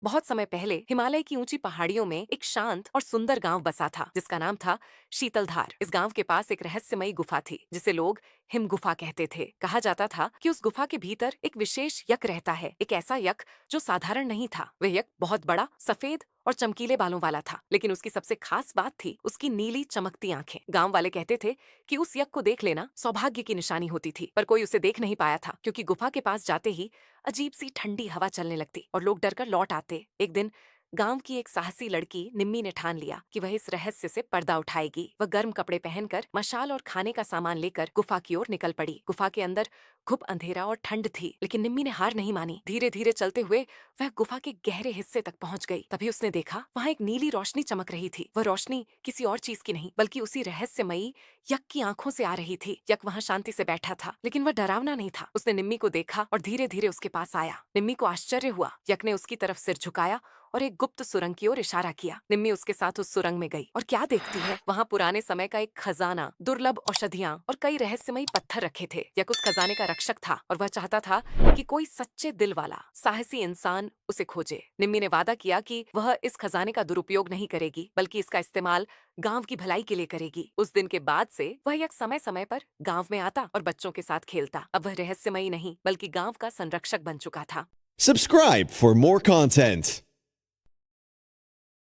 बहुत समय पहले हिमालय की ऊंची पहाड़ियों में एक शांत और सुंदर गांव बसा था जिसका नाम था शीतलधार। इस गांव के पास एक रहस्यमयी गुफा थी जिसे लोग हिम गुफा कहते थे। कहा जाता था कि उस गुफा के भीतर एक विशेष यक रहता है, एक ऐसा यक जो साधारण नहीं था। वह यक बहुत बड़ा, सफेद और चमकीले बालों वाला था, लेकिन उसकी सबसे खास बात थी उसकी नीली चमकती आंखें। गांव वाले कहते थे कि उस यक को देख लेना सौभाग्य की निशानी होती थी, पर कोई उसे देख नहीं पाया था क्योंकि गुफा के पास जाते ही अजीब सी ठंडी हवा चलने लगती और लोग डरकर लौट आते। एक दिन गांव की एक साहसी लड़की निम्मी ने ठान लिया कि वह इस रहस्य से पर्दा उठाएगी। वह गर्म कपड़े पहनकर, मशाल और खाने का सामान लेकर गुफा की ओर निकल पड़ी। गुफा के अंदर खूब अंधेरा और ठंड थी, लेकिन निम्मी ने हार नहीं मानी। धीरे धीरे चलते हुए वह गुफा के गहरे हिस्से तक पहुंच गई। तभी उसने देखा वहां एक नीली रोशनी चमक रही थी। वह रोशनी किसी और चीज की नहीं बल्कि उसी रहस्यमयी यक की आंखों से आ रही थी। यक वहां शांति से बैठा था, लेकिन वह डरावना नहीं था। उसने निम्मी को देखा और धीरे धीरे उसके पास आया। निम्मी को आश्चर्य हुआ। यक ने उसकी तरफ सिर झुकाया और एक गुप्त सुरंग की ओर इशारा किया। निम्मी उसके साथ उस सुरंग में गई और क्या देखती है, वहां पुराने समय का एक खजाना, दुर्लभ औषधियां और कई रहस्यमयी पत्थर रखे थे। यक उस खजाने का रक्षक था और वह चाहता था कि कोई सच्चे दिल वाला, साहसी इंसान उसे खोजे। निम्मी ने वादा किया कि वह इस खजाने का दुरुपयोग नहीं करेगी, बल्कि इसका इस्तेमाल गांव की भलाई के लिए करेगी। उस दिन के बाद से वह यक समय समय पर गांव में आता और बच्चों के साथ खेलता। अब वह रहस्यमयी नहीं बल्कि गांव का संरक्षक बन चुका था। Subscribe for more content.